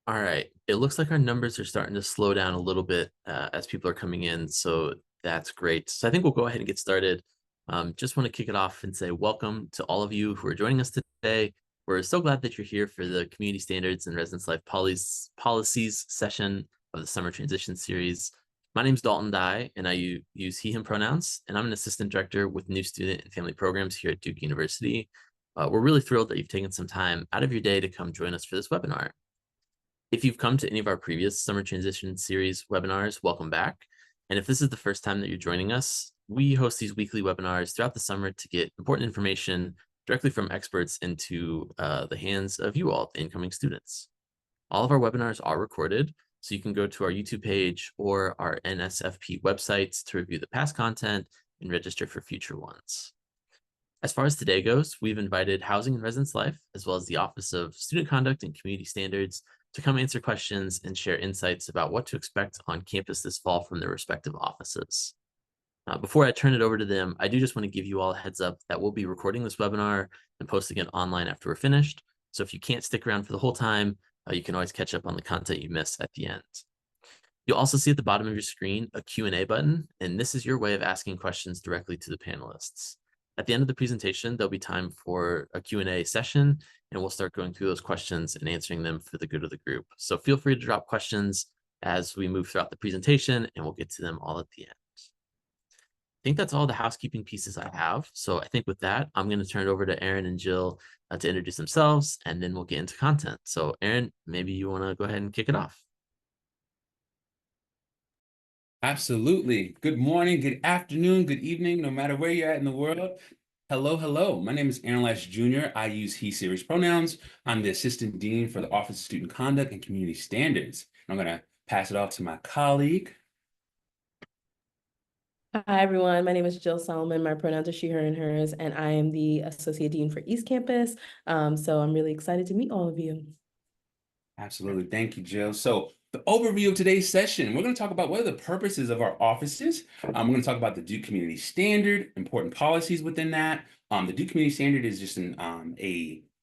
All right. It looks like our numbers are starting to slow down a little bit as people are coming in. So that's great. So I think we'll go ahead and get started. Just want to kick it off and say welcome to all of you who are joining us today. We're so glad that you're here for the Community Standards and Residence Life Policies session of the Summer Transition Series. My name is Dalton Dye, and I use he, him pronouns, and I'm an assistant director with new student and family programs here at Duke University. We're really thrilled that you've taken some time out of your day to come join us for this webinar. If you've come to any of our previous Summer Transition Series webinars, welcome back. And if this is the first time that you're joining us, we host these weekly webinars throughout the summer to get important information directly from experts into the hands of you all, the incoming students. All of our webinars are recorded, so you can go to our YouTube page or our NSFP websites to review the past content and register for future ones. As far as today goes, we've invited Housing and Residence Life, as well as the Office of Student Conduct and Community Standards, to come answer questions and share insights about what to expect on campus this fall from their respective offices. Before I turn it over to them, I do just want to give you all a heads up that we'll be recording this webinar and posting it online after we're finished. So if you can't stick around for the whole time, you can always catch up on the content you missed at the end. You'll also see at the bottom of your screen a Q&A button, and this is your way of asking questions directly to the panelists. At the end of the presentation, there'll be time for a Q&A session, and we'll start going through those questions and answering them for the good of the group. So feel free to drop questions as we move throughout the presentation, and we'll get to them all at the end. I think that's all the housekeeping pieces I have. So I think with that, I'm going to turn it over to Aaron and Jill to introduce themselves, and then we'll get into content. So Aaron, maybe you want to go ahead and kick it off. Absolutely. Good morning, good afternoon, good evening, no matter where you're at in the world. Hello, hello. My name is Aaron Lash Jr. I use he, series pronouns. I'm the Assistant Dean for the Office of Student Conduct and Community Standards. I'm going to pass it off to my colleague. Hi, everyone. My name is Jill Solomon. My pronouns are she, her, and hers, and I am the Associate Dean for East Campus. So I'm really excited to meet all of you. Absolutely. Thank you, Jill. So the overview of today's session, we're going to talk about what are the purposes of our offices. We're going to talk about the Duke Community Standard, important policies within that. The Duke Community Standard is just an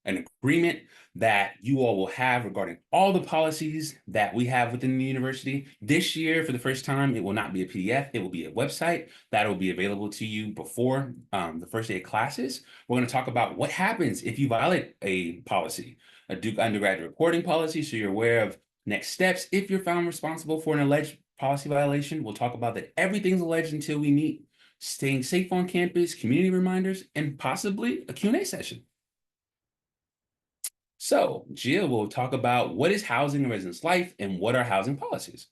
agreement that you all will have regarding all the policies that we have within the university. This year, for the first time, it will not be a PDF. It will be a website that will be available to you before the first day of classes. We're going to talk about what happens if you violate a policy, a Duke undergraduate reporting policy, so you're aware of next steps. If you're found responsible for an alleged policy violation, we'll talk about that everything's alleged until we meet, staying safe on campus, community reminders, and possibly a Q&A session. So Jill will talk about what is housing and residence life and what are housing policies.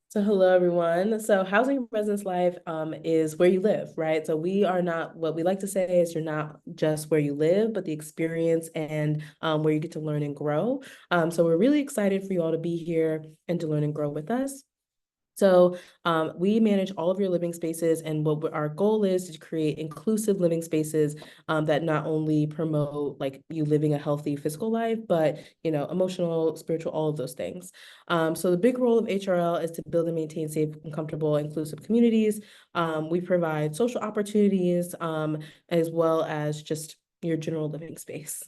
So hello, everyone. So housing and residence life is where you live, right? So we are not, what we like to say is you're not just where you live, but the experience and where you get to learn and grow. So we're really excited for you all to be here and to learn and grow with us. So we manage all of your living spaces, and what our goal is to create inclusive living spaces that not only promote like you living a healthy physical life, but emotional, spiritual, all of those things. So the big role of HRL is to build and maintain safe and comfortable, inclusive communities. We provide social opportunities as well as just your general living space.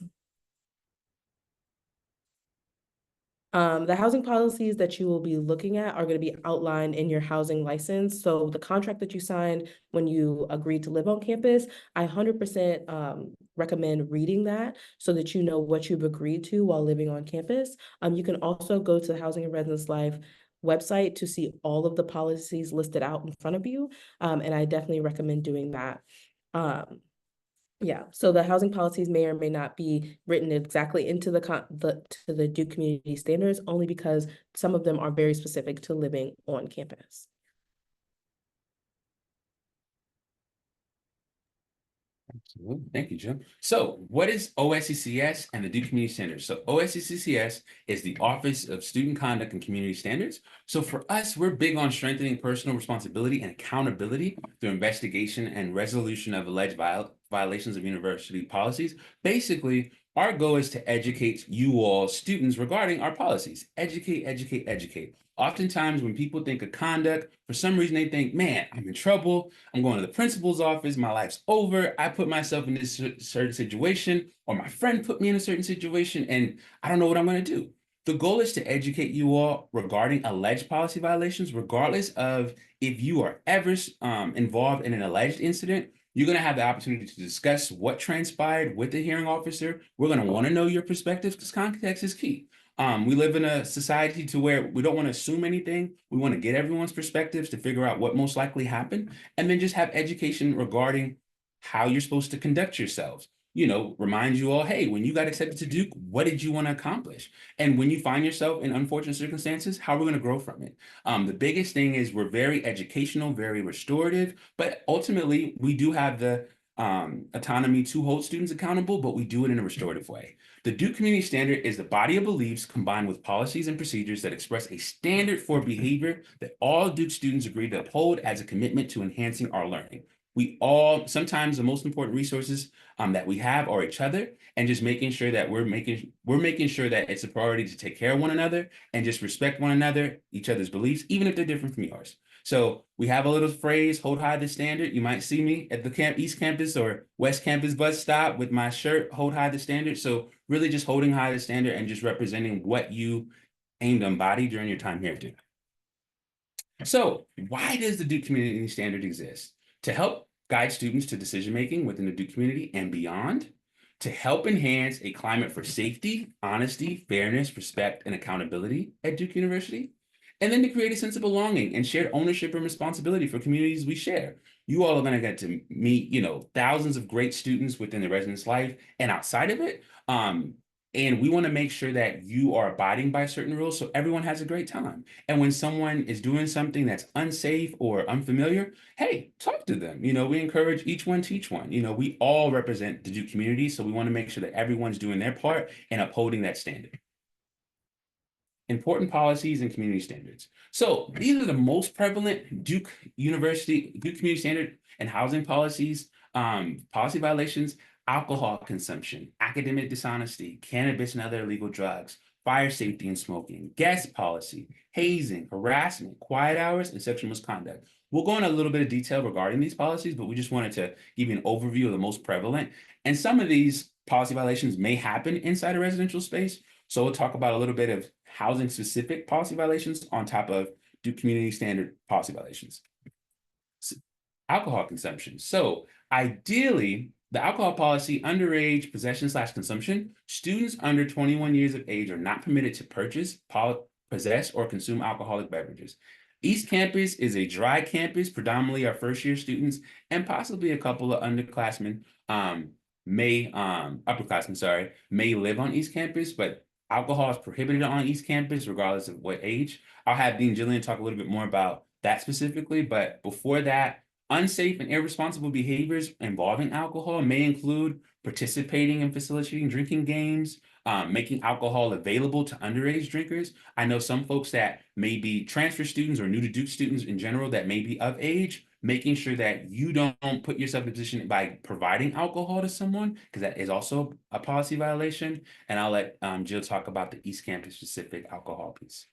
The housing policies that you will be looking at are going to be outlined in your housing license. So the contract that you signed when you agreed to live on campus, I 100% recommend reading that so that you know what you've agreed to while living on campus. You can also go to the Housing and Residence Life website to see all of the policies listed out in front of you. And I definitely recommend doing that. Yeah, so the housing policies may or may not be written exactly into the Duke Community Standards, only because some of them are very specific to living on campus. Absolutely. Thank you, Jim. So what is OSCCS and the Duke Community Standards? So OSCCS is the Office of Student Conduct and Community Standards. So for us, we're big on strengthening personal responsibility and accountability through investigation and resolution of alleged violations of university policies. Basically, our goal is to educate you all students regarding our policies. Educate, educate, educate. Oftentimes, when people think of conduct, for some reason they think, man, I'm in trouble. I'm going to the principal's office. My life's over. I put myself in this certain situation, or my friend put me in a certain situation, and I don't know what I'm going to do. The goal is to educate you all regarding alleged policy violations, regardless of if you are ever involved in an alleged incident. You're going to have the opportunity to discuss what transpired with the hearing officer. We're going to want to know your perspectives because context is key. We live in a society to where we don't want to assume anything. We want to get everyone's perspectives to figure out what most likely happened, and then just have education regarding how you're supposed to conduct yourselves. Remind you all, hey, when you got accepted to Duke, what did you want to accomplish? And when you find yourself in unfortunate circumstances, how are we going to grow from it? The biggest thing is we're very educational, very restorative, but ultimately we do have the autonomy to hold students accountable, but we do it in a restorative way. The Duke Community Standard is the body of beliefs combined with policies and procedures that express a standard for behavior that all Duke students agree to uphold as a commitment to enhancing our learning. Sometimes the most important resources that we have are each other, and just making sure that we're making sure that it's a priority to take care of one another and just respect one another, each other's beliefs, even if they're different from yours. So we have a little phrase, hold high the standard. You might see me at the East Campus or West Campus bus stop with my shirt, hold high the standard. So really just holding high the standard and just representing what you aim to embody during your time here at Duke. So why does the Duke Community Standard exist? To help guide students to decision-making within the Duke community and beyond, to help enhance a climate for safety, honesty, fairness, respect, and accountability at Duke University, and then to create a sense of belonging and shared ownership and responsibility for communities we share. You all are going to get to meet, thousands of great students within the residence life and outside of it. And we want to make sure that you are abiding by certain rules so everyone has a great time. And when someone is doing something that's unsafe or unfamiliar, hey, talk to them. We encourage each one teach one. We all represent the Duke community, so we want to make sure that everyone's doing their part and upholding that standard. Important policies and community standards. So these are the most prevalent Duke Community Standard and housing policies, policy violations: alcohol consumption, academic dishonesty, cannabis and other illegal drugs, fire safety and smoking, guest policy, hazing, harassment, quiet hours, and sexual misconduct. We'll go into a little bit of detail regarding these policies, but we just wanted to give you an overview of the most prevalent. And some of these policy violations may happen inside a residential space. So we'll talk about a little bit of housing specific policy violations on top of Duke Community Standard policy violations. Alcohol consumption. So ideally, the alcohol policy, underage possession/consumption, students under 21 years of age are not permitted to purchase, possess, or consume alcoholic beverages. East Campus is a dry campus, predominantly our first year students, and possibly a couple of upperclassmen, may live on East Campus, but alcohol is prohibited on East Campus regardless of what age. I'll have Dean Jillian talk a little bit more about that specifically, but before that, unsafe and irresponsible behaviors involving alcohol may include participating in facilitating drinking games, making alcohol available to underage drinkers. I know some folks that may be transfer students or new to Duke students in general that may be of age, making sure that you don't put yourself in a position by providing alcohol to someone, because that is also a policy violation. And I'll let Jill talk about the East Campus specific alcohol piece.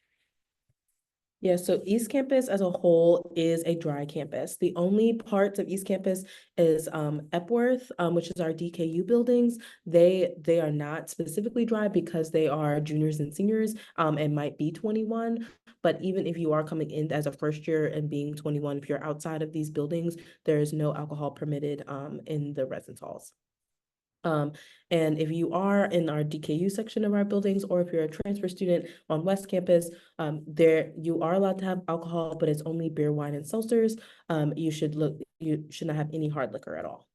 Yeah, so East Campus as a whole is a dry campus. The only parts of East Campus is Epworth, which is our DKU buildings. They are not specifically dry because they are juniors and seniors and might be 21. But even if you are coming in as a first year and being 21, if you're outside of these buildings, there is no alcohol permitted in the residence halls. And if you are in our DKU section of our buildings, or if you're a transfer student on West Campus, there you are allowed to have alcohol, but it's only beer, wine, and seltzers. You should not have any hard liquor at all.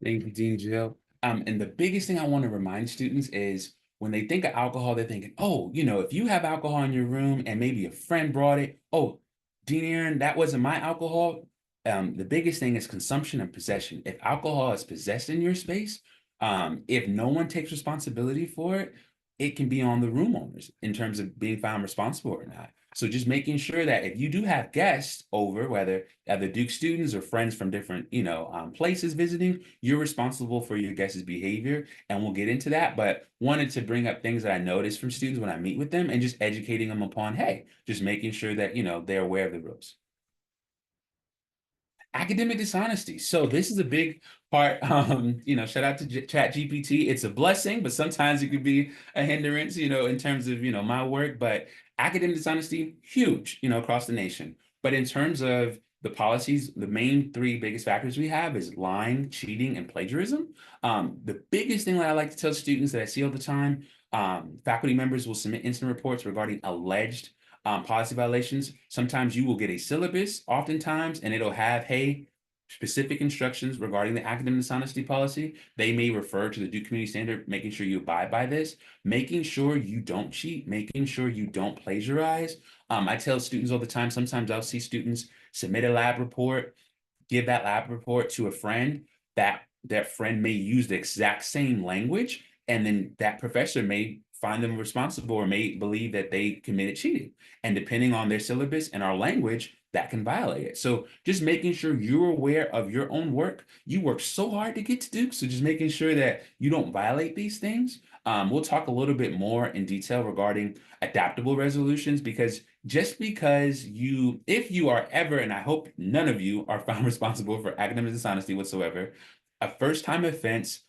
Thank you, Dean Jill. And the biggest thing I want to remind students is when they think of alcohol, they're thinking, oh, if you have alcohol in your room and maybe a friend brought it, oh, Dean Aaron, that wasn't my alcohol. The biggest thing is consumption and possession. If alcohol is possessed in your space, if no one takes responsibility for it, it can be on the room owners in terms of being found responsible or not. So just making sure that if you do have guests over, whether other Duke students or friends from different, places visiting, you're responsible for your guests' behavior. And we'll get into that, but wanted to bring up things that I noticed from students when I meet with them and just educating them upon, hey, just making sure that, they're aware of the rules. Academic dishonesty. So this is a big part. Shout out to Chat GPT. It's a blessing, but sometimes it could be a hindrance, in terms of, my work. But academic dishonesty, huge, across the nation. But in terms of the policies, the main three biggest factors we have is lying, cheating, and plagiarism. The biggest thing that I like to tell students that I see all the time, faculty members will submit incident reports regarding alleged policy violations. Sometimes you will get a syllabus, oftentimes, and it'll have, hey, specific instructions regarding the academic dishonesty policy. They may refer to the Duke Community Standard, making sure you abide by this, making sure you don't cheat, making sure you don't plagiarize. I tell students all the time, sometimes I'll see students submit a lab report, give that lab report to a friend, that friend may use the exact same language, and then that professor may find them responsible or may believe that they committed cheating. And depending on their syllabus and our language, that can violate it. So just making sure you're aware of your own work. You work so hard to get to Duke, so just making sure that you don't violate these things. We'll talk a little bit more in detail regarding adaptable resolutions, because just because if you are ever, and I hope none of you are found responsible for academic dishonesty whatsoever, a first-time offense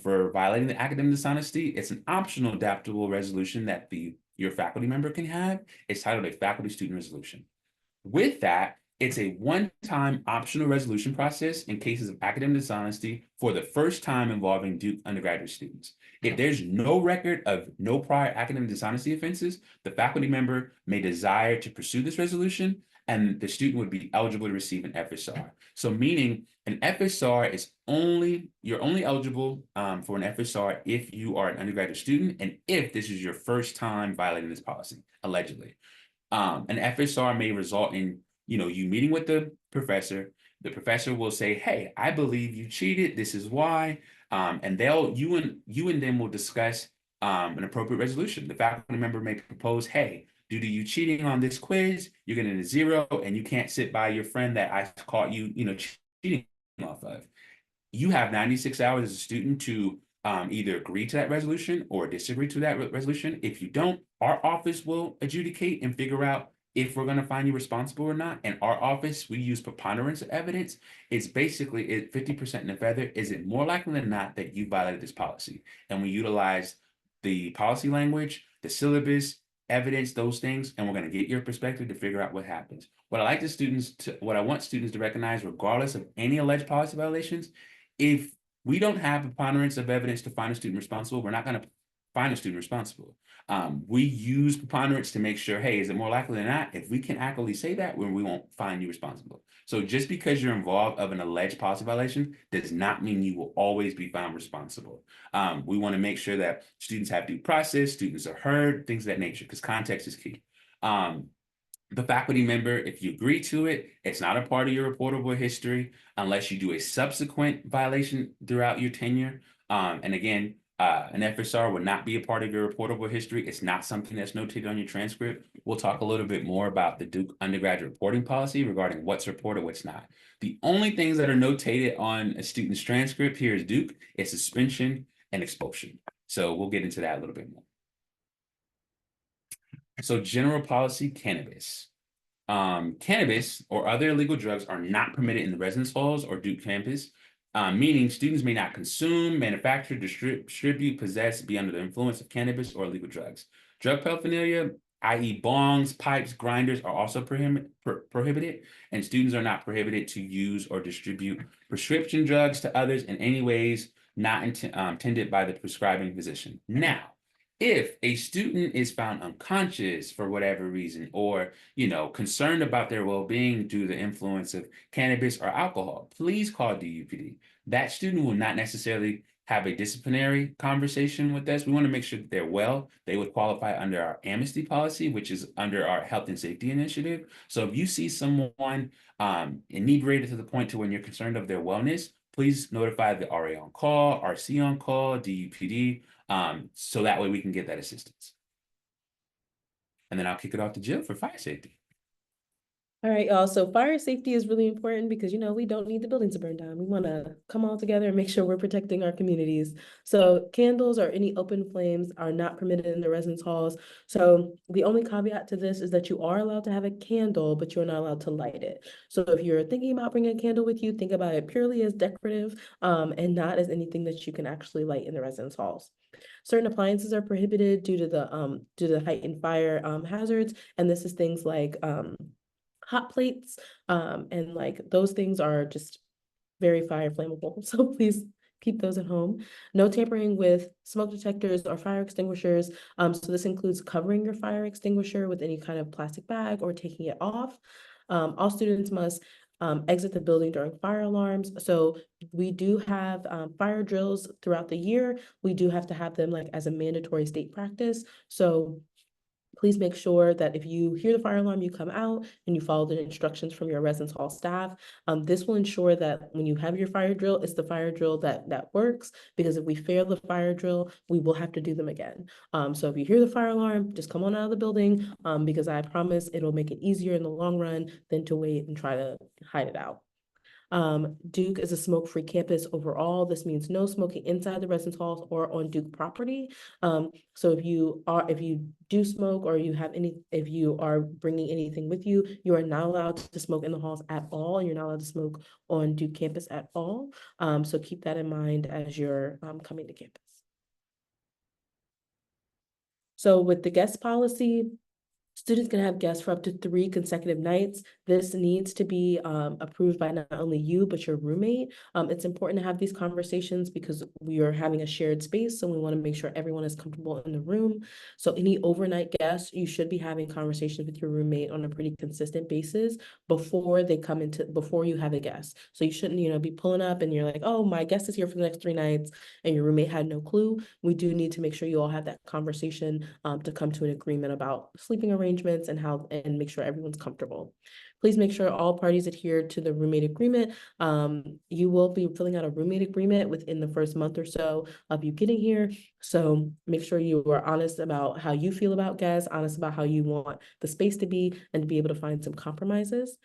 for violating the academic dishonesty, it's an optional adaptable resolution that your faculty member can have. It's titled a faculty student resolution. With that, it's a one-time optional resolution process in cases of academic dishonesty for the first time involving Duke undergraduate students. If there's no record of no prior academic dishonesty offenses, the faculty member may desire to pursue this resolution, and the student would be eligible to receive an FSR. So meaning an FSR is you're only eligible for an FSR if you are an undergraduate student and if this is your first time violating this policy, allegedly. An FSR may result in, you meeting with the professor. The professor will say, hey, I believe you cheated. This is why. And you and them will discuss an appropriate resolution. The faculty member may propose, hey, due to you cheating on this quiz, you're getting a 0 and you can't sit by your friend that I caught you, cheating off of. You have 96 hours as a student to either agree to that resolution or disagree to that resolution. If you don't, our office will adjudicate and figure out if we're going to find you responsible or not. And our office, we use preponderance of evidence. It's basically 50% in a feather. Is it more likely than not that you violated this policy? And we utilize the policy language, the syllabus, evidence, those things, and we're going to get your perspective to figure out what happens. What I want students to recognize, regardless of any alleged policy violations, if we don't have preponderance of evidence to find a student responsible, we're not going to find a student responsible. We use preponderance to make sure, hey, is it more likely than not? If we can accurately say that, we won't find you responsible. So just because you're involved of an alleged policy violation does not mean you will always be found responsible. We want to make sure that students have due process, students are heard, things of that nature, because context is key. The faculty member, if you agree to it, it's not a part of your reportable history unless you do a subsequent violation throughout your tenure. And again, an FSR would not be a part of your reportable history. It's not something that's notated on your transcript. We'll talk a little bit more about the Duke undergraduate reporting policy regarding what's reported, what's not. The only things that are notated on a student's transcript here is Duke is suspension and expulsion. So we'll get into that a little bit more. So general policy, cannabis. Cannabis or other illegal drugs are not permitted in the residence halls or Duke campus, meaning students may not consume, manufacture, distribute, possess, be under the influence of cannabis or illegal drugs. Drug paraphernalia, i.e. bongs, pipes, grinders, are also prohibited, and students are not prohibited to use or distribute prescription drugs to others in any ways not intended by the prescribing physician. Now, if a student is found unconscious for whatever reason, or concerned about their well-being due to the influence of cannabis or alcohol, please call DUPD. That student will not necessarily have a disciplinary conversation with us. We want to make sure that they're well. They would qualify under our amnesty policy, which is under our health and safety initiative. So if you see someone inebriated to the point to when you're concerned of their wellness, please notify the RA on call, RC on call, DUPD, so that way we can get that assistance. and then I'll kick it off to Jill for fire safety. All right, y'all. So fire safety is really important because, we don't need the buildings to burn down. We want to come all together and make sure we're protecting our communities. So candles or any open flames are not permitted in the residence halls. So the only caveat to this is that you are allowed to have a candle, but you're not allowed to light it. So if you're thinking about bringing a candle with you, think about it purely as decorative, and not as anything that you can actually light in the residence halls. Certain appliances are prohibited due to the heightened fire hazards, and this is things like hot plates, and like those things are just very fire flammable. So please keep those at home. No tampering with smoke detectors or fire extinguishers. So this includes covering your fire extinguisher with any kind of plastic bag or taking it off. All students must exit the building during fire alarms. So we do have fire drills throughout the year. We do have to have them like as a mandatory state practice. So please make sure that if you hear the fire alarm, you come out and you follow the instructions from your residence hall staff. This will ensure that when you have your fire drill, it's the fire drill that works, because if we fail the fire drill, we will have to do them again. So if you hear the fire alarm, just come on out of the building, because I promise it'll make it easier in the long run than to wait and try to hide it out. Duke is a smoke-free campus overall. This means no smoking inside the residence halls or on Duke property. So if you do smoke, or if you are bringing anything with you, you are not allowed to smoke in the halls at all, and you're not allowed to smoke on Duke campus at all. So keep that in mind as you're coming to campus. So with the guest policy, students can have guests for up to 3 consecutive nights. This needs to be approved by not only you, but your roommate. It's important to have these conversations because we are having a shared space, so we want to make sure everyone is comfortable in the room. So any overnight guests, you should be having conversations with your roommate on a pretty consistent basis before you have a guest. So you shouldn't, be pulling up and you're like, oh, my guest is here for the next 3 nights, and your roommate had no clue. We do need to make sure you all have that conversation to come to an agreement about sleeping arrangements and make sure everyone's comfortable. Please make sure all parties adhere to the roommate agreement. You will be filling out a roommate agreement within the first month or so of you getting here. So make sure you are honest about how you feel about guests, honest about how you want the space to be, and to be able to find some compromises.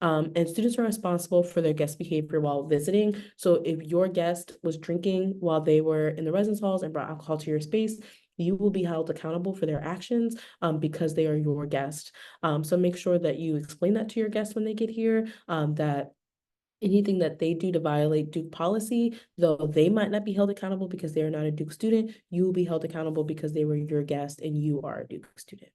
And students are responsible for their guest behavior while visiting. So if your guest was drinking while they were in the residence halls and brought alcohol to your space, you will be held accountable for their actions, because they are your guest. So make sure that you explain that to your guests when they get here, that anything that they do to violate Duke policy, though they might not be held accountable because they are not a Duke student, you will be held accountable because they were your guest and you are a Duke student.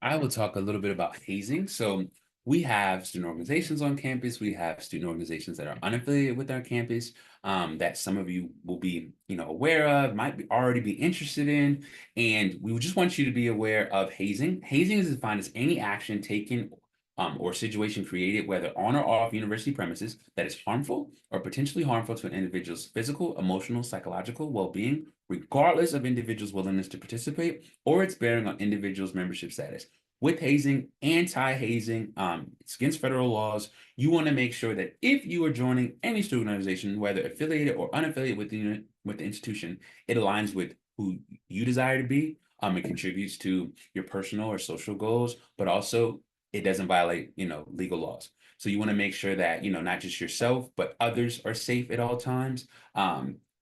I will talk a little bit about hazing. So we have student organizations on campus. We have student organizations that are unaffiliated with our campus, that some of you will be, aware of, already be interested in. And we would just want you to be aware of hazing. Hazing is defined as any action taken or situation created, whether on or off university premises, that is harmful or potentially harmful to an individual's physical, emotional, psychological well-being, regardless of individuals' willingness to participate or its bearing on individuals' membership status. With hazing, anti-hazing, it's against federal laws. You want to make sure that if you are joining any student organization, whether affiliated or unaffiliated with the institution, it aligns with who you desire to be. It contributes to your personal or social goals, but also it doesn't violate, legal laws. So you want to make sure that, not just yourself, but others are safe at all times.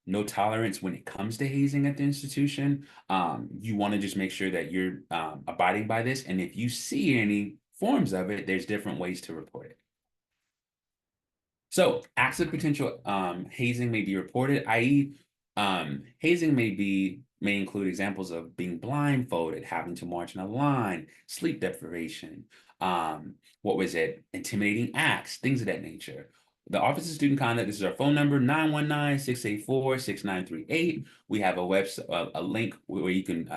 No tolerance when it comes to hazing at the institution. You want to just make sure that you're abiding by this. And if you see any forms of it, there's different ways to report it. So acts of potential hazing may be reported, i.e. Hazing may include examples of being blindfolded, having to march in a line, sleep deprivation, intimidating acts, things of that nature. The Office of Student Conduct, this is our phone number, 919-684-6938. We have a link where you can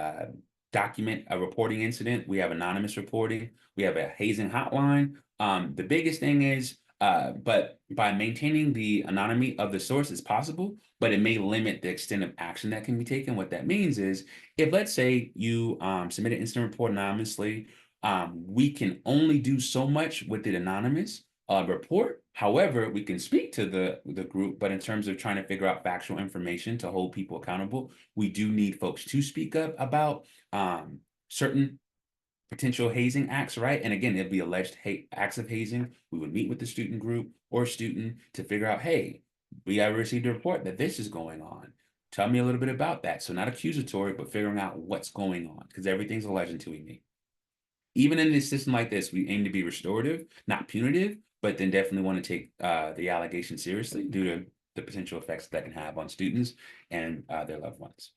document a reporting incident. We have anonymous reporting. We have a hazing hotline. The biggest thing is, but by maintaining the anonymity of the source is possible, but it may limit the extent of action that can be taken. What that means is, if let's say you submit an incident report anonymously, we can only do so much with it anonymous report. However, we can speak to the group, but in terms of trying to figure out factual information to hold people accountable, we do need folks to speak up about certain potential hazing acts, right? And again, it'd be alleged acts of hazing. We would meet with the student group or student to figure out, hey, we have received a report that this is going on. Tell me a little bit about that. So not accusatory, but figuring out what's going on, because everything's alleged until we meet. Even in a system like this, we aim to be restorative, not punitive, but then definitely want to take the allegation seriously due to the potential effects that can have on students and their loved ones.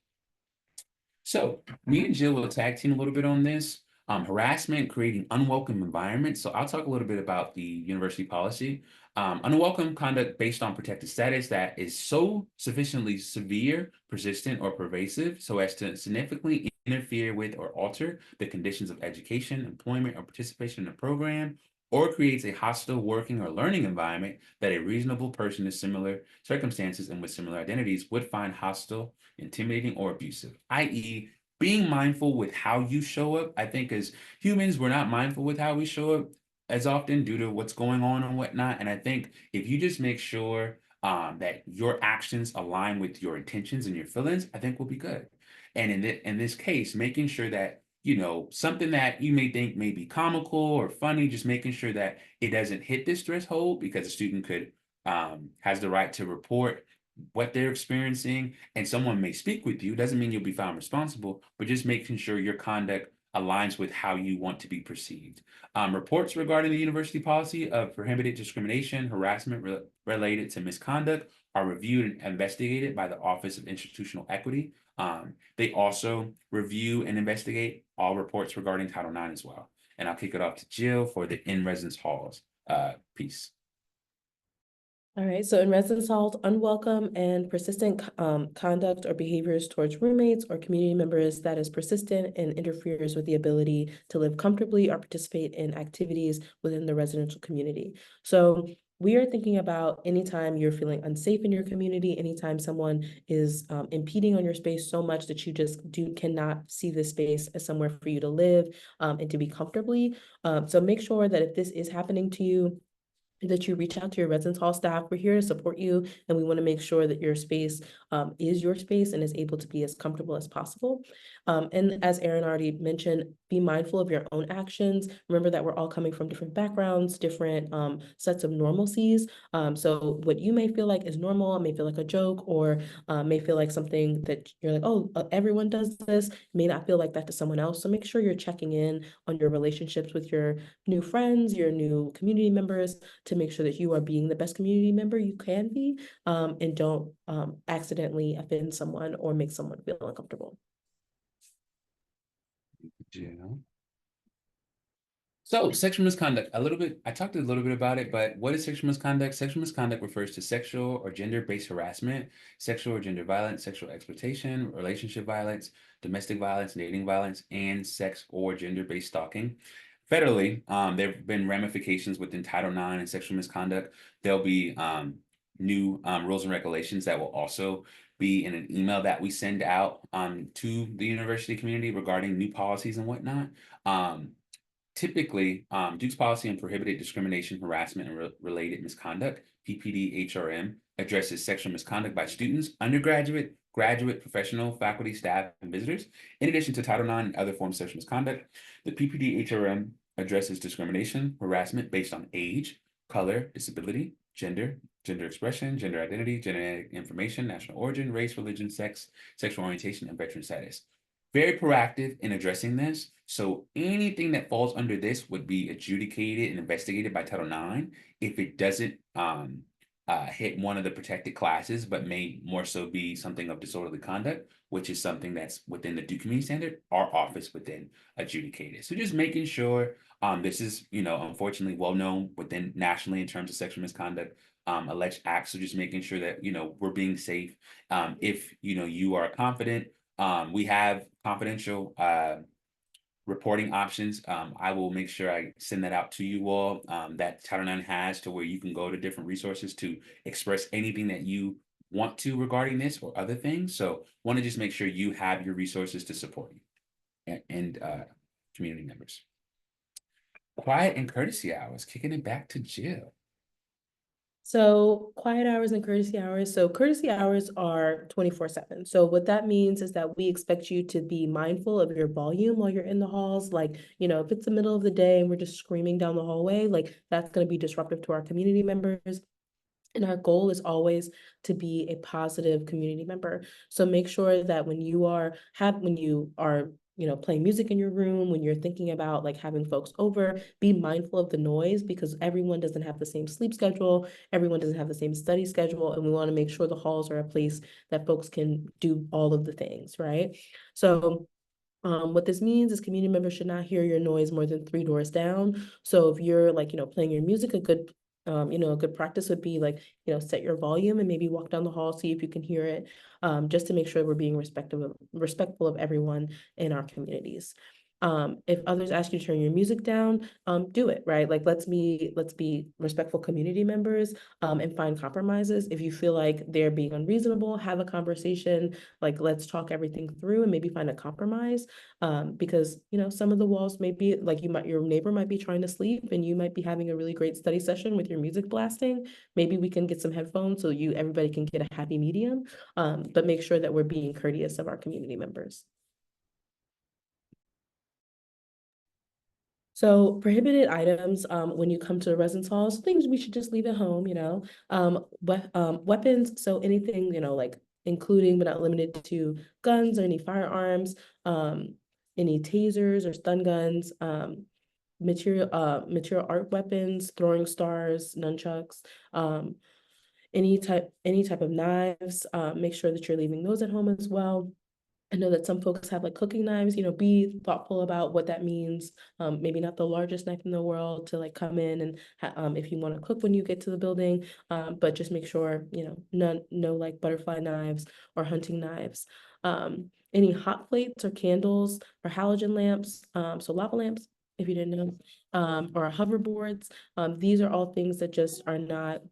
So me and Jill will tag team a little bit on this. Harassment, creating unwelcome environments. So I'll talk a little bit about the university policy. Unwelcome conduct based on protected status that is so sufficiently severe, persistent, or pervasive so as to significantly interfere with or alter the conditions of education, employment, or participation in a program, or creates a hostile working or learning environment that a reasonable person in similar circumstances and with similar identities would find hostile, intimidating, or abusive, i.e., being mindful with how you show up. I think as humans, we're not mindful with how we show up as often due to what's going on and whatnot. And I think if you just make sure that your actions align with your intentions and your feelings, I think we'll be good. And in this case, making sure that something that you may think may be comical or funny, just making sure that it doesn't hit this threshold because a student could has the right to report what they're experiencing, and someone may speak with you. Doesn't mean you'll be found responsible, but just making sure your conduct aligns with how you want to be perceived. Reports regarding the university policy of prohibited discrimination, harassment related to misconduct are reviewed and investigated by the Office of Institutional Equity. They also review and investigate all reports regarding Title IX as well. And I'll kick it off to Jill for the in-residence halls piece. All right, so in residence halls, unwelcome and persistent conduct or behaviors towards roommates or community members that is persistent and interferes with the ability to live comfortably or participate in activities within the residential community. So we are thinking about anytime you're feeling unsafe in your community, anytime someone is impeding on your space so much that you just cannot see this space as somewhere for you to live and to be comfortably. So make sure that if this is happening to you, that you reach out to your residence hall staff. We're here to support you, and we want to make sure that your space is your space and is able to be as comfortable as possible. And as Erin already mentioned, be mindful of your own actions. Remember that we're all coming from different backgrounds, different sets of normalcies. So what you may feel like is normal, may feel like a joke, or may feel like something that you're like, oh, everyone does this, may not feel like that to someone else. So make sure you're checking in on your relationships with your new friends, your new community members, to make sure that you are being the best community member you can be, and don't accidentally offend someone or make someone feel uncomfortable. Yeah. So sexual misconduct, I talked a little bit about it, but what is sexual misconduct? Sexual misconduct refers to sexual or gender-based harassment, sexual or gender violence, sexual exploitation, relationship violence, domestic violence, dating violence, and sex or gender-based stalking. Federally, there have been ramifications within Title IX and sexual misconduct. There'll be new rules and regulations that will also be in an email that we send out to the university community regarding new policies and whatnot. Typically, Duke's policy on prohibited discrimination, harassment, and related misconduct, PPD-HRM, addresses sexual misconduct by students, undergraduate, graduate, professional, faculty, staff, and visitors. In addition to Title IX and other forms of sexual misconduct, the PPD-HRM addresses discrimination, harassment based on age, color, disability, gender, gender expression, gender identity, genetic information, national origin, race, religion, sex, sexual orientation, and veteran status. Very proactive in addressing this. So anything that falls under this would be adjudicated and investigated by Title IX if it doesn't hit one of the protected classes, but may more so be something of disorderly conduct, which is something that's within the Duke Community Standard, our office would then adjudicate it. So just making sure this is, unfortunately well known within nationally in terms of sexual misconduct, alleged acts. So just making sure that, we're being safe. If, you are confident, we have confidential reporting options. I will make sure I send that out to you all that Title IX has, to where you can go to different resources to express anything that you want to regarding this or other things. So want to just make sure you have your resources to support you and community members. Quiet and courtesy hours, kicking it back to Jill. So quiet hours and courtesy hours. So courtesy hours are 24/7. So what that means is that we expect you to be mindful of your volume while you're in the halls. Like, if it's the middle of the day and we're just screaming down the hallway, like that's going to be disruptive to our community members. And our goal is always to be a positive community member. So make sure that when you are playing music in your room, when you're thinking about like having folks over, be mindful of the noise because everyone doesn't have the same sleep schedule, everyone doesn't have the same study schedule, and we want to make sure the halls are a place that folks can do all of the things, right? So what this means is community members should not hear your noise more than 3 doors down. So if you're like, playing your music, a good practice would be like, set your volume and maybe walk down the hall, see if you can hear it, just to make sure we're being respectful of everyone in our communities. If others ask you to turn your music down, do it, right? Like let's be respectful community members, and find compromises. If you feel like they're being unreasonable, have a conversation, like let's talk everything through and maybe find a compromise. Because some of the walls may be like your neighbor might be trying to sleep and you might be having a really great study session with your music blasting. Maybe we can get some headphones so everybody can get a happy medium. But make sure that we're being courteous of our community members. So prohibited items, when you come to the residence halls, things we should just leave at home, weapons. So anything, like including but not limited to guns or any firearms, any tasers or stun guns, material art weapons, throwing stars, nunchucks, any type of knives. Make sure that you're leaving those at home as well. I know that some folks have like cooking knives, be thoughtful about what that means. Maybe not the largest knife in the world to like come in and if you want to cook when you get to the building, but just make sure, no like butterfly knives or hunting knives. Any hot plates or candles or halogen lamps, so lava lamps, if you didn't know, or hoverboards. These are all things that just are not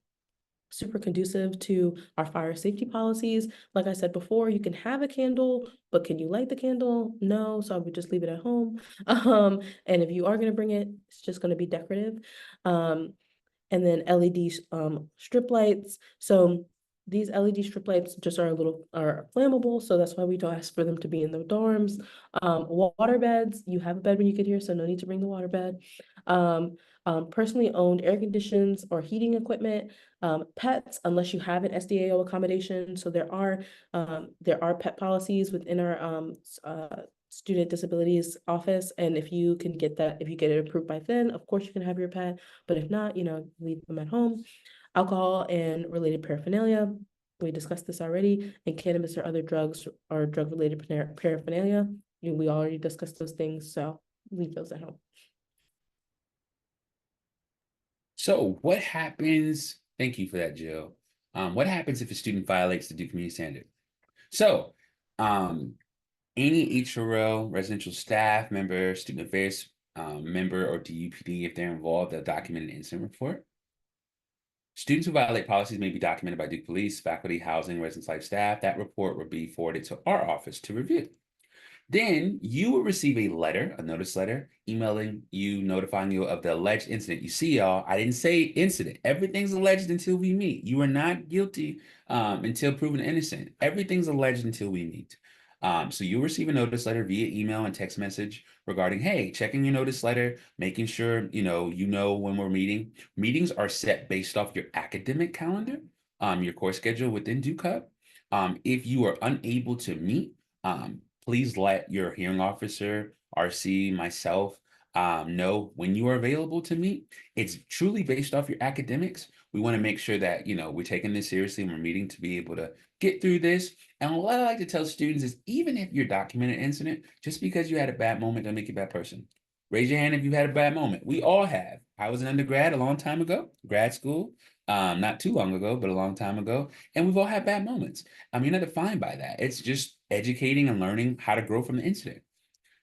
super conducive to our fire safety policies. Like I said before, you can have a candle, but can you light the candle? No, so I would just leave it at home. And if you are going to bring it, it's just going to be decorative. And then LED strip lights. So these LED strip lights just are flammable, so that's why we don't ask for them to be in the dorms. Water beds, you have a bed when you get here, so no need to bring the water bed. Personally owned air conditions or heating equipment, pets, unless you have an SDAO accommodation. So there are pet policies within our student disabilities office. And if you get it approved by then, of course you can have your pet, but if not, leave them at home. Alcohol and related paraphernalia, we discussed this already, and cannabis or other drugs or drug-related paraphernalia. We already discussed those things, so leave those at home. So what happens? Thank you for that, Jill. What happens if a student violates the Duke Community Standard? So, any HRO, residential staff member, student affairs member, or DUPD, if they're involved, they'll document an incident report. Students who violate policies may be documented by Duke Police, faculty, housing, residence life staff. That report will be forwarded to our office to review. Then you will receive a letter, a notice letter, emailing you, notifying you of the alleged incident. You see, y'all, I didn't say incident. Everything's alleged until we meet. You are not guilty until proven innocent. Everything's alleged until we meet. So you'll receive a notice letter via email and text message regarding, hey, checking your notice letter, making sure you know when we're meeting. Meetings are set based off your academic calendar, your course schedule within Duke Hub. If you are unable to meet, please let your hearing officer, RC, myself, know when you are available to meet. It's truly based off your academics. We want to make sure that, we're taking this seriously and we're meeting to be able to get through this. And what I like to tell students is even if you're documented incident, just because you had a bad moment doesn't make you a bad person. Raise your hand if you've had a bad moment. We all have. I was an undergrad a long time ago, grad school, not too long ago, but a long time ago. And we've all had bad moments. You're not defined by that. It's just educating and learning how to grow from the incident.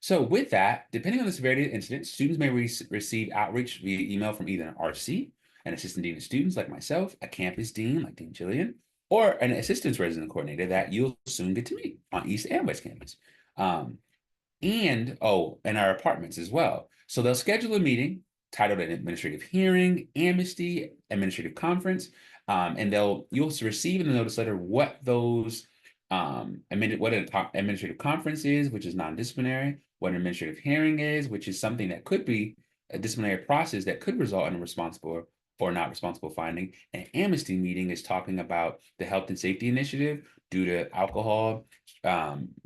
So with that, depending on the severity of the incident, students may receive outreach via email from either an RC, an assistant dean of students like myself, a campus dean like Dean Jillian, or an assistance resident coordinator that you'll soon get to meet on East and West Campus. And our apartments as well. So they'll schedule a meeting titled an administrative hearing, amnesty, administrative conference. And you'll receive in the notice letter what those what an administrative conference is, which is non-disciplinary, what an administrative hearing is, which is something that could be a disciplinary process that could result in a responsible or not responsible finding. An amnesty meeting is talking about the health and safety initiative due to alcohol,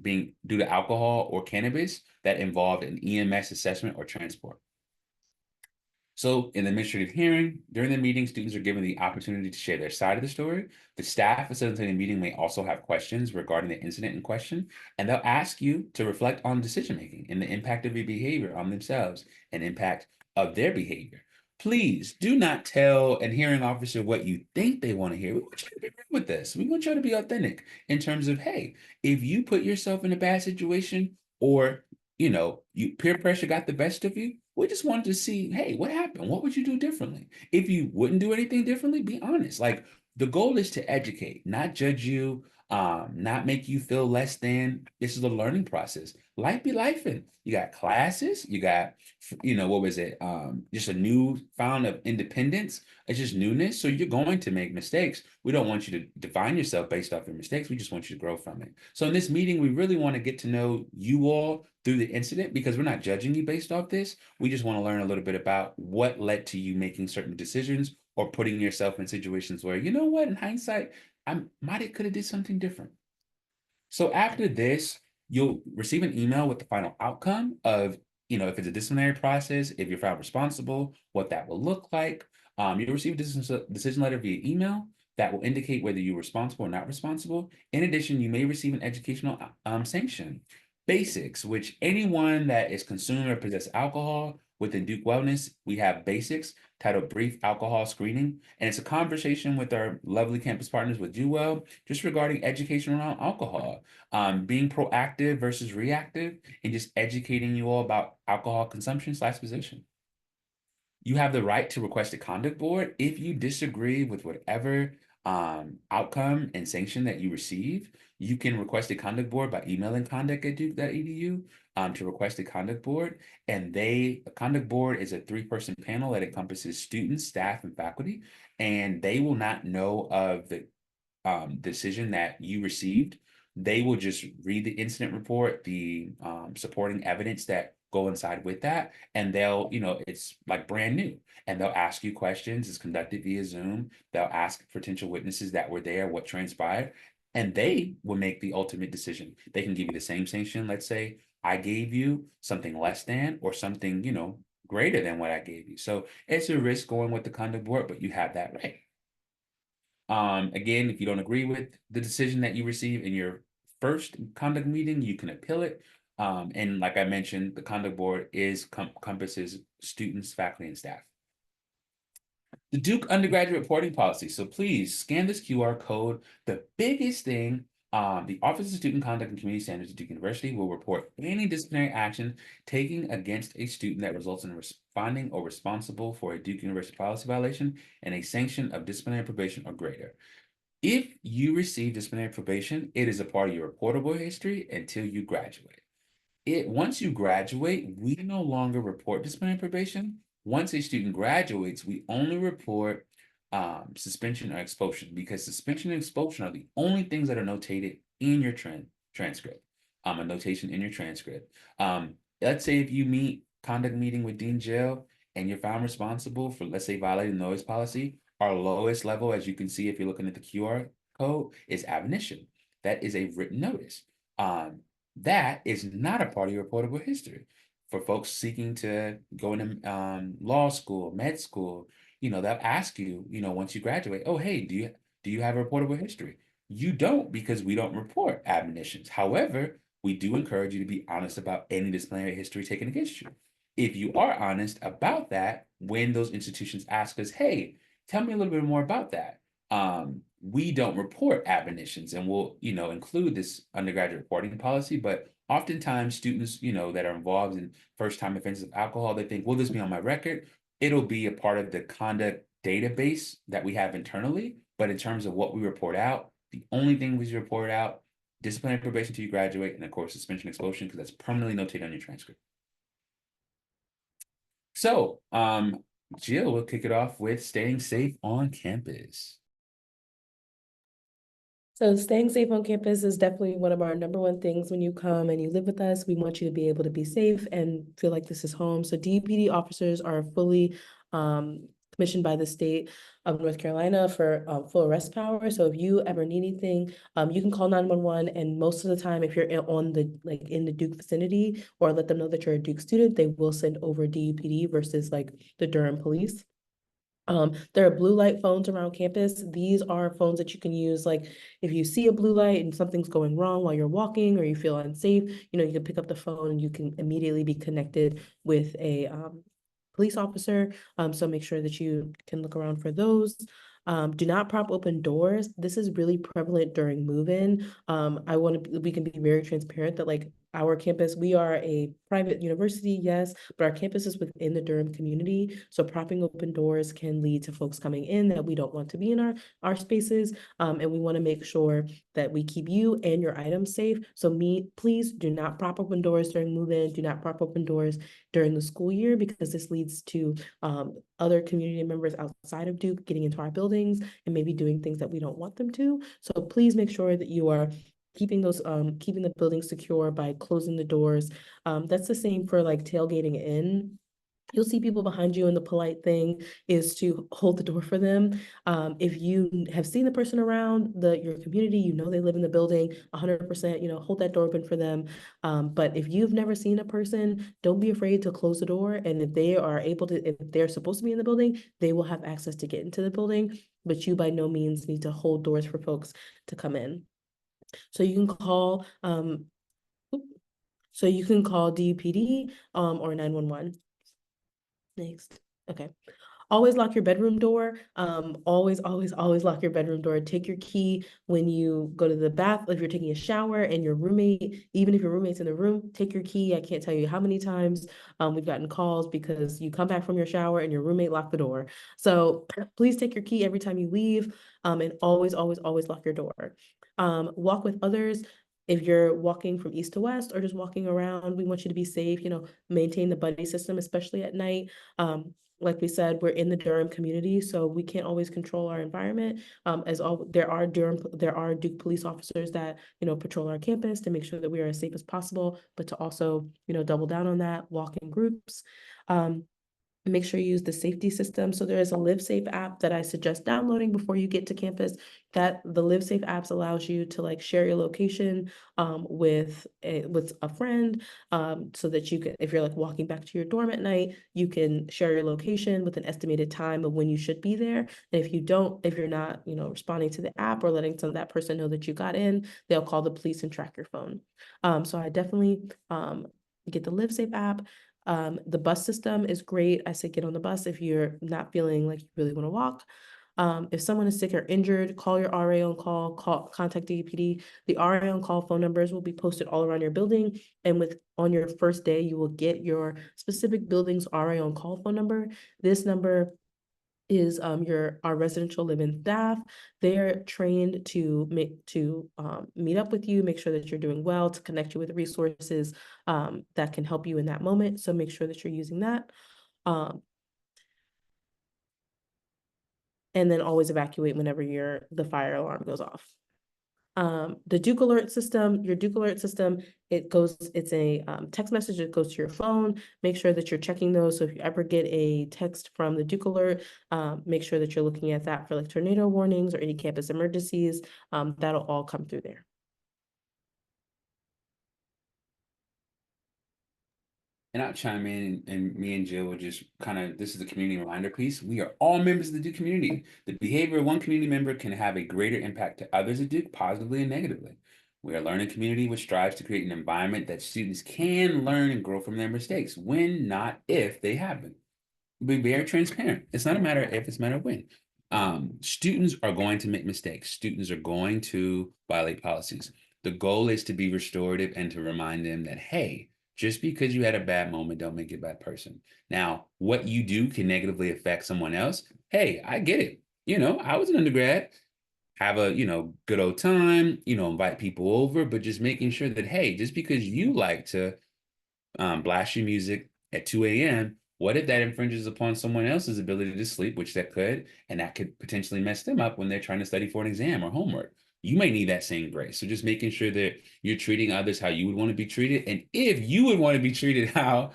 being due to alcohol or cannabis that involved an EMS assessment or transport. So in the administrative hearing, during the meeting, students are given the opportunity to share their side of the story. The staff facilitating the meeting may also have questions regarding the incident in question, and they'll ask you to reflect on decision-making and the impact of your behavior on themselves and impact of their behavior. Please do not tell a hearing officer what you think they want to hear. We want you to be real with this. We want you to be authentic in terms of, hey, if you put yourself in a bad situation or you peer pressure got the best of you. We just wanted to see, hey, what happened? What would you do differently? If you wouldn't do anything differently, be honest. Like the goal is to educate, not judge you, not make you feel less than. This is a learning process. Life be lifing. You got classes, you got, what was it? Just a new found of independence. It's just newness. So you're going to make mistakes. We don't want you to define yourself based off your mistakes. We just want you to grow from it. So in this meeting, we really want to get to know you all through the incident because we're not judging you based off this. We just want to learn a little bit about what led to you making certain decisions or putting yourself in situations where, you know what, in hindsight, I might have could have did something different. So after this, you'll receive an email with the final outcome of, if it's a disciplinary process, if you're found responsible, what that will look like. You'll receive a decision letter via email that will indicate whether you're responsible or not responsible. In addition, you may receive an educational sanction. Basics, which anyone that is consuming or possess alcohol within Duke Wellness, we have basics titled Brief Alcohol Screening. And it's a conversation with our lovely campus partners with Do Well, just regarding education around alcohol, being proactive versus reactive, and just educating you all about alcohol consumption/position. You have the right to request a conduct board if you disagree with whatever outcome and sanction that you receive. You can request a conduct board by emailing conduct@duke.edu to request a conduct board. And a conduct board is a 3-person panel that encompasses students, staff, and faculty. And they will not know of the decision that you received. They will just read the incident report, the supporting evidence that go inside with that, and they'll, it's like brand new, and they'll ask you questions. It's conducted via Zoom. They'll ask potential witnesses that were there what transpired, and they will make the ultimate decision. They can give you the same sanction. Let's say I gave you something less than or something, greater than what I gave you. So it's a risk going with the conduct board, but you have that right. Again, if you don't agree with the decision that you receive in your first conduct meeting, you can appeal it. And like I mentioned, the conduct board encompasses students, faculty, and staff. The Duke undergraduate reporting policy. So please scan this QR code. The biggest thing, the Office of Student Conduct and Community Standards at Duke University will report any disciplinary action taken against a student that results in responding or responsible for a Duke University policy violation and a sanction of disciplinary probation or greater. If you receive disciplinary probation, it is a part of your reportable history until you graduate. Once you graduate, we no longer report disciplinary probation. Once a student graduates, we only report suspension or expulsion, because suspension and expulsion are the only things that are notated in your transcript. A notation in your transcript. Let's say if you meet conduct meeting with Dean Jill and you're found responsible for, let's say, violating noise policy, our lowest level, as you can see if you're looking at the QR code, is admonition. That is a written notice. That is not a part of your reportable history. For folks seeking to go into law school, med school, they'll ask you, once you graduate, oh, hey, do you have a reportable history? You don't, because we don't report admonitions. However, we do encourage you to be honest about any disciplinary history taken against you. If you are honest about that, when those institutions ask us, hey, tell me a little bit more about that. We don't report admonitions, and we'll, include this undergraduate reporting policy, but oftentimes students, that are involved in first-time offenses of alcohol, they think, will this be on my record? It'll be a part of the conduct database that we have internally, but in terms of what we report out, the only thing we report out, disciplinary probation until you graduate, and of course, suspension expulsion, because that's permanently notated on your transcript. So, Jill will kick it off with staying safe on campus. So staying safe on campus is definitely one of our number one things when you come and you live with us. We want you to be able to be safe and feel like this is home. So DPD officers are fully commissioned by the state of North Carolina for full arrest power. So if you ever need anything, you can call 911. And most of the time, if you're on the in the Duke vicinity, or let them know that you're a Duke student, they will send over DUPD versus like the Durham police. There are blue light phones around campus. These are phones that you can use, like if you see a blue light and something's going wrong while you're walking or you feel unsafe, you can pick up the phone and you can immediately be connected with a police officer. So make sure that you can look around for those. Do not prop open doors. This is really prevalent during move-in. We can be very transparent that like our campus, we are a private university, yes, but our campus is within the Durham community. So propping open doors can lead to folks coming in that we don't want to be in our spaces. And we want to make sure that we keep you and your items safe. So please do not prop open doors during move-in. Do not prop open doors during the school year, because this leads to other community members outside of Duke getting into our buildings and maybe doing things that we don't want them to. So please make sure that you are keeping the building secure by closing the doors. That's the same for like tailgating in. You'll see people behind you, and the polite thing is to hold the door for them. If you have seen the person around your community, they live in the building 100%, hold that door open for them. But if you've never seen a person, don't be afraid to close the door. And if they're supposed to be in the building, they will have access to get into the building. But you by no means need to hold doors for folks to come in. So you can call DPD or 911. Next. Okay. Always lock your bedroom door. Always, always, always lock your bedroom door. Take your key when you go to the bath. If you're taking a shower and your roommate, even if your roommate's in the room, take your key. I can't tell you how many times we've gotten calls because you come back from your shower and your roommate locked the door. So please take your key every time you leave, and always, always, always lock your door. Walk with others. If you're walking from east to west or just walking around, we want you to be safe, maintain the buddy system, especially at night. Like we said, we're in the Durham community, so we can't always control our environment. There are Duke police officers that patrol our campus to make sure that we are as safe as possible, but to also double down on that, walk in groups. Make sure you use the safety system. So there is a Live Safe app that I suggest downloading before you get to campus. That the Live Safe apps allows you to like share your location with a friend, so that you can, if you're like walking back to your dorm at night, you can share your location with an estimated time of when you should be there. And if you're not responding to the app or letting that person know that you got in, they'll call the police and track your phone. So I definitely get the Live Safe app. The bus system is great. I say get on the bus if you're not feeling like you really want to walk. If someone is sick or injured, call your RA on call, contact DPD. The RA on call phone numbers will be posted all around your building. And on your first day, you will get your specific building's RA on call phone number. This number is our residential live-in staff. They're trained to meet up with you, make sure that you're doing well, to connect you with resources that can help you in that moment. So make sure that you're using that. And then always evacuate whenever the fire alarm goes off. The Duke Alert system, your Duke Alert system, it's a text message that goes to your phone. Make sure that you're checking those. So if you ever get a text from the Duke Alert, make sure that you're looking at that for like tornado warnings or any campus emergencies. That'll all come through there. And I'll chime in, and me and Jill will just this is the community reminder piece. We are all members of the Duke community. The behavior of one community member can have a greater impact to others at Duke, positively and negatively. We are a learning community which strives to create an environment that students can learn and grow from their mistakes, when, not if, they happen. Be very transparent. It's not a matter if, it's a matter of when. Students are going to make mistakes. Students are going to violate policies. The goal is to be restorative and to remind them that, hey, just because you had a bad moment, don't make you a bad person. Now, what you do can negatively affect someone else. Hey, I get it. I was an undergrad, have a, good old time, invite people over, but just making sure that, hey, just because you like to blast your music at 2 a.m., what if that infringes upon someone else's ability to sleep, which that could, and that could potentially mess them up when they're trying to study for an exam or homework? you might need that same grace. So just making sure that you're treating others how you would want to be treated. And if you would want to be treated how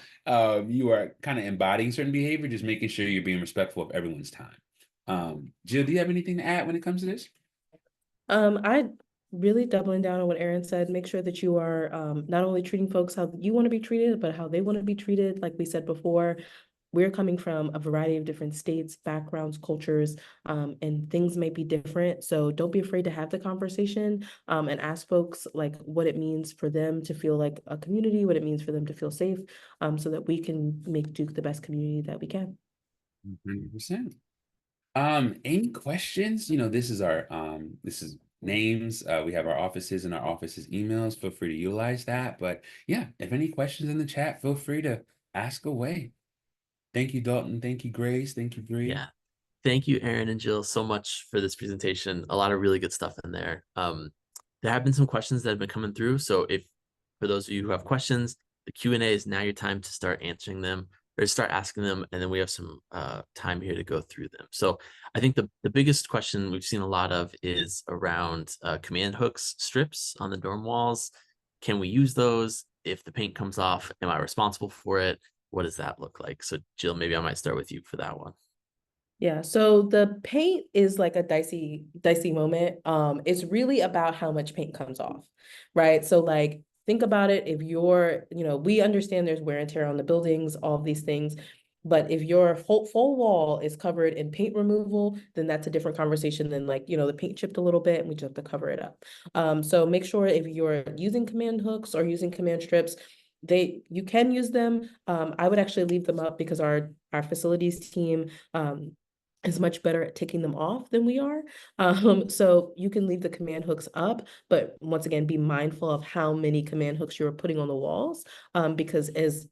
you are kind of embodying certain behavior, just making sure you're being respectful of everyone's time. Jill, do you have anything to add when it comes to this? I really doubling down on what Aaron said. Make sure that you are not only treating folks how you want to be treated, but how they want to be treated. Like we said before, we're coming from a variety of different states, backgrounds, cultures, and things may be different. So don't be afraid to have the conversation and ask folks like what it means for them to feel like a community, what it means for them to feel safe, so that we can make Duke the best community that we can. 100%. Any questions? This is our this is names. We have our offices and our offices emails. Feel free to utilize that. But yeah, if any questions in the chat, feel free to ask away. Thank you, Dalton. Thank you, Grace. Thank you, Bree. Yeah. Thank you, Aaron and Jill, so much for this presentation. A lot of really good stuff in there. There have been some questions that have been coming through. So if for those of you who have questions, the Q&A is now your time to start answering them or start asking them. And then we have some time here to go through them. So I think the biggest question we've seen a lot of is around command hooks strips on the dorm walls. Can we use those? If the paint comes off, am I responsible for it? What does that look like? So Jill, maybe I might start with you for that one. Yeah, so the paint is like a dicey moment. It's really about how much paint comes off, right? So like think about it. If you're, we understand there's wear and tear on the buildings, all of these things, but if your whole full wall is covered in paint removal, then that's a different conversation than like, the paint chipped a little bit and we just have to cover it up. So make sure if you're using command hooks or using command strips, you can use them. I would actually leave them up because our facilities team is much better at taking them off than we are. So you can leave the command hooks up, but once again, be mindful of how many command hooks you're putting on the walls, because as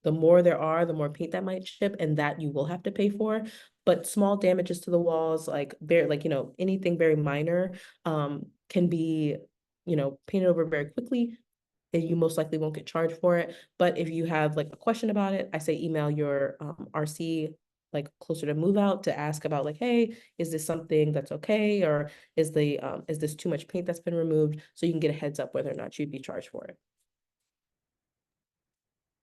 the more there are, the more paint that might chip, and that you will have to pay for. But small damages to the walls, like anything very minor, can be, painted over very quickly, and you most likely won't get charged for it. But if you have like a question about it, I say email your RC like closer to move out to ask about like, hey, is this something that's okay? Or is this too much paint that's been removed? So you can get a heads up whether or not you'd be charged for it.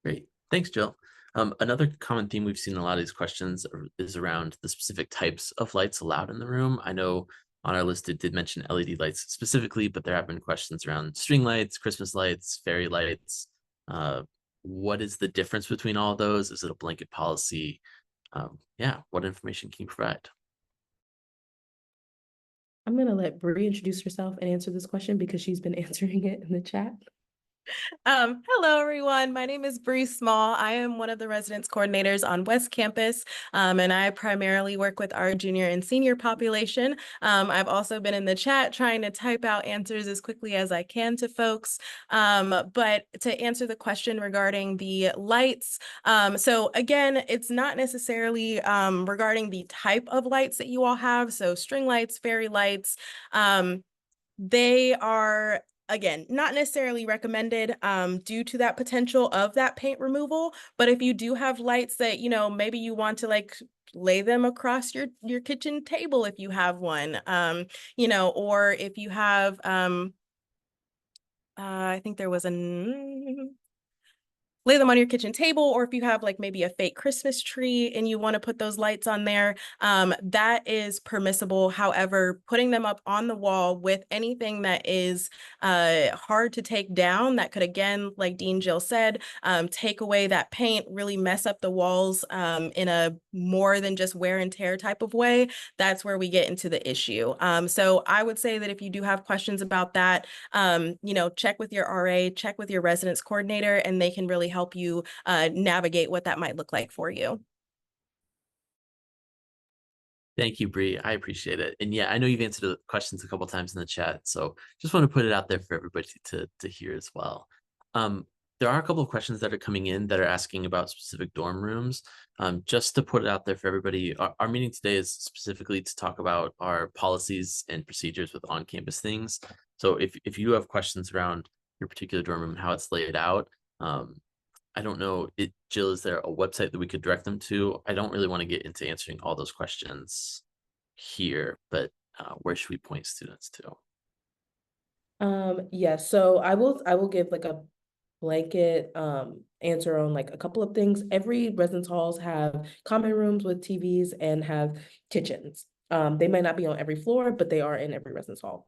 Great. Thanks, Jill. Another common theme we've seen in a lot of these questions is around the specific types of lights allowed in the room. I know on our list it did mention LED lights specifically, but there have been questions around string lights, Christmas lights, fairy lights. What is the difference between all of those? Is it a blanket policy? Yeah, what information can you provide? I'm gonna let Bree introduce herself and answer this question because she's been answering it in the chat. Hello, everyone. My name is Bree Small. I am one of the residence coordinators on West Campus, and I primarily work with our junior and senior population. I've also been in the chat trying to type out answers as quickly as I can to folks. But to answer the question regarding the lights, so again, it's not necessarily regarding the type of lights that you all have. So string lights, fairy lights, they are, again, not necessarily recommended due to that potential of that paint removal. But if you do have lights that, maybe you want to like lay them across your kitchen table if you have one, or if you have, I think there was lay them on your kitchen table, or if you have like maybe a fake Christmas tree and you want to put those lights on there, that is permissible. However, putting them up on the wall with anything that is hard to take down, that could, again, like Dean Jill said, take away that paint, really mess up the walls in a more than just wear and tear type of way, that's where we get into the issue. So I would say that if you do have questions about that, check with your RA, check with your residence coordinator, and they can really help you navigate what that might look like for you. Thank you, Bree. I appreciate it. And yeah, I know you've answered the questions a couple of times in the chat, so just want to put it out there for everybody to hear as well. There are a couple of questions that are coming in that are asking about specific dorm rooms. Just to put it out there for everybody, our meeting today is specifically to talk about our policies and procedures with on-campus things. So if you have questions around your particular dorm room and how it's laid out, I don't know, Jill, is there a website that we could direct them to? I don't really want to get into answering all those questions here, but where should we point students to? Yes, so I will give like a blanket answer on like a couple of things. Every residence halls have common rooms with TVs and have kitchens. They might not be on every floor, but they are in every residence hall.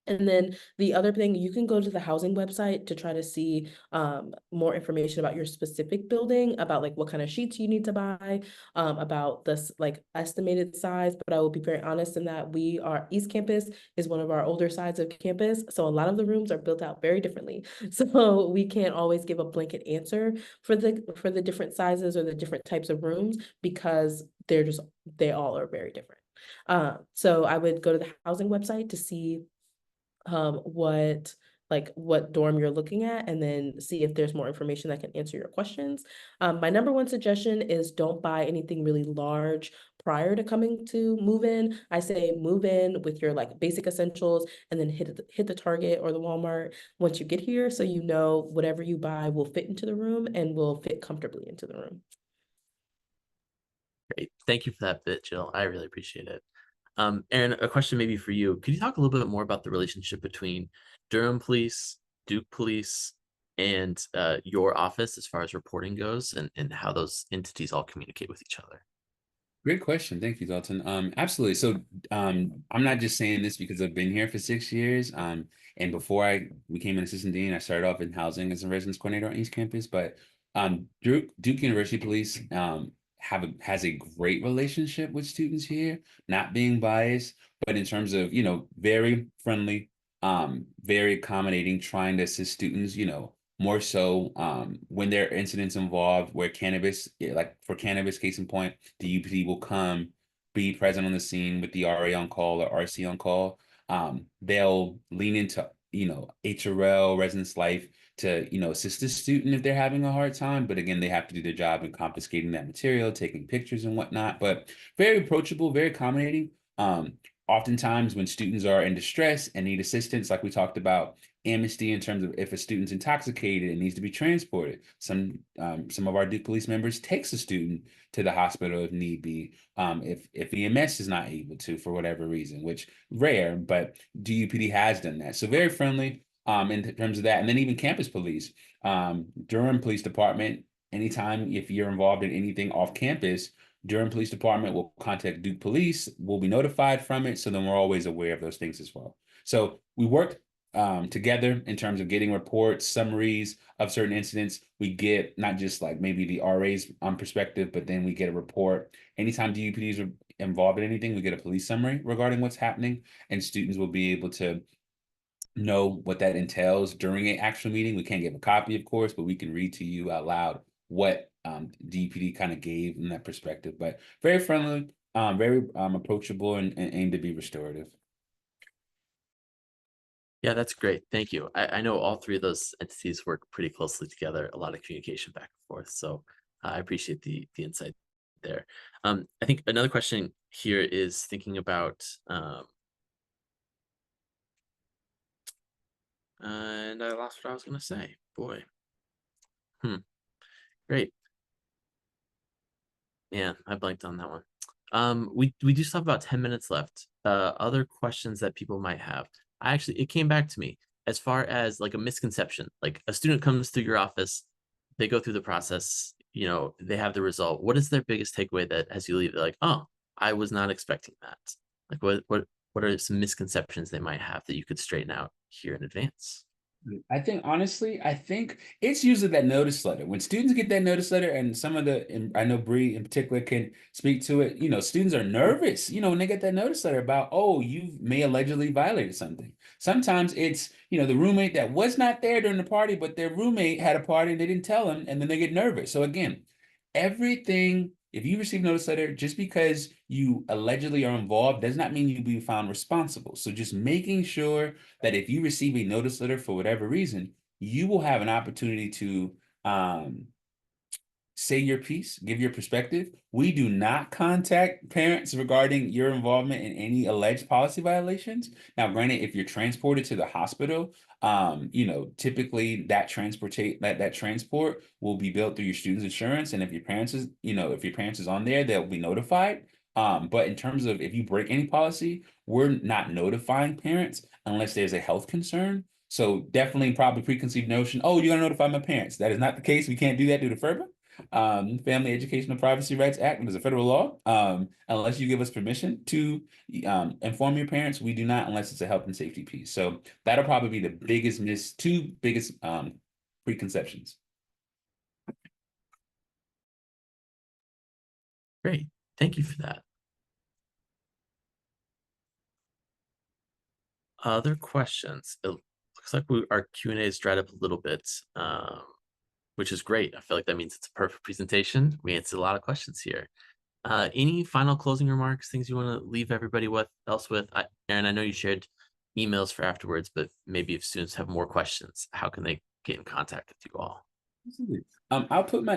And then the other thing, you can go to the housing website to try to see more information about your specific building, about like what kind of sheets you need to buy, about this like estimated size. But I will be very honest in that East Campus is one of our older sides of campus. So a lot of the rooms are built out very differently. So we can't always give a blanket answer for the different sizes or the different types of rooms because they all are very different. So I would go to the housing website to see what dorm you're looking at and then see if there's more information that can answer your questions. My number one suggestion is don't buy anything really large prior to coming to move in. I say move in with your like basic essentials and then hit the Target or the Walmart once you get here so you know whatever you buy will fit into the room and will fit comfortably into the room. Great. Thank you for that bit, Jill. I really appreciate it. Aaron, a question maybe for you. Could you talk a little bit more about the relationship between Durham Police, Duke Police, and your office as far as reporting goes and how those entities all communicate with each other? Great question. Thank you, Dalton. Absolutely. So, I'm not just saying this because I've been here for 6 years. And before I became an assistant dean, I started off in housing as a residence coordinator on East Campus. But Duke University Police has a great relationship with students here, not being biased, but in terms of, very friendly, very accommodating, trying to assist students, more so when there are incidents involved where cannabis, like for cannabis case in point, the UPD will come, be present on the scene with the RA on call or RC on call. They'll lean into, HRL, residence life to, assist the student if they're having a hard time. But again, they have to do their job in confiscating that material, taking pictures and whatnot. But very approachable, very accommodating. Oftentimes when students are in distress and need assistance, like we talked about, amnesty in terms of if a student's intoxicated and needs to be transported. Some of our Duke police members takes a student to the hospital if need be, if EMS is not able to for whatever reason, which rare, but DUPD has done that. So very friendly in terms of that. And then even campus police, Durham Police Department, anytime if you're involved in anything off campus, Durham Police Department will contact Duke Police, we'll be notified from it. So then we're always aware of those things as well. So we worked together in terms of getting reports, summaries of certain incidents. We get not just like maybe the RA's perspective, but then we get a report. Anytime DUPDs are involved in anything, we get a police summary regarding what's happening, and students will be able to know what that entails during an actual meeting. We can't give a copy, of course, but we can read to you out loud what DUPD kind of gave in that perspective. But very friendly, very approachable, and aim to be restorative. Yeah, that's great. Thank you. I know all three of those entities work pretty closely together, a lot of communication back and forth. So I appreciate the insight there. I think another question here is thinking about, and I lost what I was going to say. Boy. Great. Yeah, I blanked on that one. We do still have about 10 minutes left. Other questions that people might have. It came back to me as far as like a misconception. Like a student comes through your office, they go through the process, they have the result. What is their biggest takeaway that as you leave, they're like, oh, I was not expecting that. Like what are some misconceptions they might have that you could straighten out here in advance? I think honestly, it's usually that notice letter. When students get that notice letter, and and I know Bree in particular can speak to it, students are nervous, when they get that notice letter about, oh, you may allegedly violated something. Sometimes it's, the roommate that was not there during the party, but their roommate had a party and they didn't tell them, and then they get nervous. So again, everything, if you receive notice letter, just because you allegedly are involved does not mean you'll be found responsible. So just making sure that if you receive a notice letter for whatever reason, you will have an opportunity to say your piece, give your perspective. We do not contact parents regarding your involvement in any alleged policy violations. Now, granted, if you're transported to the hospital, typically that transport will be billed through your student's insurance. And if your parents is on there, they'll be notified. But in terms of if you break any policy, we're not notifying parents unless there's a health concern. So definitely probably preconceived notion, oh, you're gonna notify my parents. That is not the case. We can't do that due to FERPA, Family Educational Privacy Rights Act, which is a federal law. Unless you give us permission to inform your parents, we do not unless it's a health and safety piece. So that'll probably be the two biggest preconceptions. Great. Thank you for that. Other questions? It looks like our Q&A is dried up a little bit, which is great. I feel like that means it's a perfect presentation. We answered a lot of questions here. Any final closing remarks, things you want to leave everybody with? Aaron, I know you shared emails for afterwards, but maybe if students have more questions, how can they get in contact with you all? I'll put my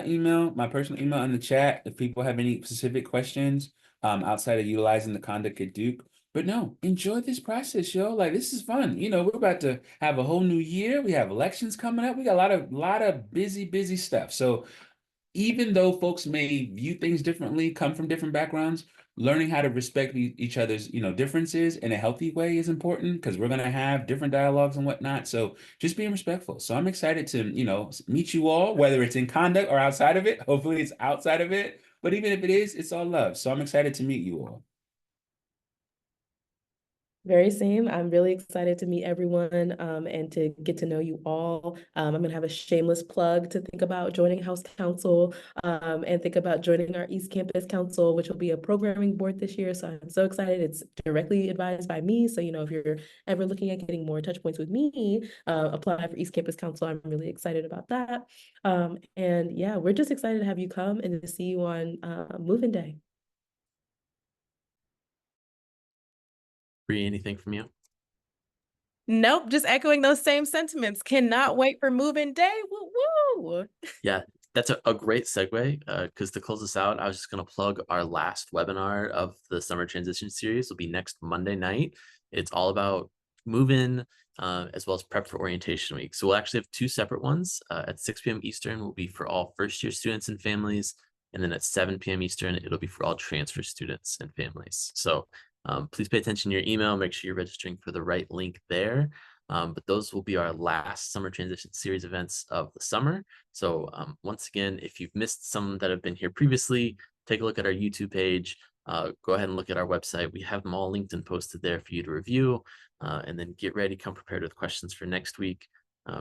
personal email in the chat if people have any specific questions outside of utilizing the conduct at Duke. But no, enjoy this process, yo. Like this is fun. We're about to have a whole new year. We have elections coming up. We got a lot of busy stuff. So even though folks may view things differently, come from different backgrounds, learning how to respect each other's, differences in a healthy way is important because we're going to have different dialogues and whatnot. So just being respectful. So I'm excited to, meet you all, whether it's in conduct or outside of it. Hopefully it's outside of it. But even if it is, it's all love. So I'm excited to meet you all. Very same. I'm really excited to meet everyone and to get to know you all. I'm going to have a shameless plug to think about joining House Council and think about joining our East Campus Council, which will be a programming board this year. So I'm so excited. It's directly advised by me. So, if you're ever looking at getting more touch points with me, apply for East Campus Council. I'm really excited about that. And yeah, we're just excited to have you come and to see you on Moving Day. Bree, anything from you? Nope, just echoing those same sentiments. Cannot wait for moving day. Woo woo. Yeah, that's a great segue because to close this out, I was just going to plug our last webinar of the summer transition series. Will be next Monday night. It's all about move-in as well as prep for orientation week. So we'll actually have two separate ones. At 6 p.m. Eastern will be for all first-year students and families. And then at 7 p.m. Eastern, it'll be for all transfer students and families. So please pay attention to your email. Make sure you're registering for the right link there. But those will be our last summer transition series events of the summer. So once again, if you've missed some that have been here previously, take a look at our YouTube page. Go ahead and look at our website. We have them all linked and posted there for you to review. And then get ready, come prepared with questions for next week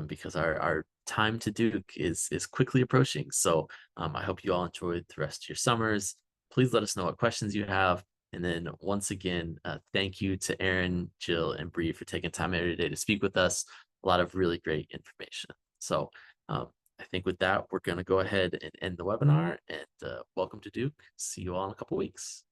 because our time to Duke is quickly approaching. So I hope you all enjoyed the rest of your summers. Please let us know what questions you have. And then once again, thank you to Aaron, Jill, and Bree for taking time every day to speak with us. A lot of really great information. So I think with that, we're going to go ahead and end the webinar. And welcome to Duke. See you all in a couple weeks.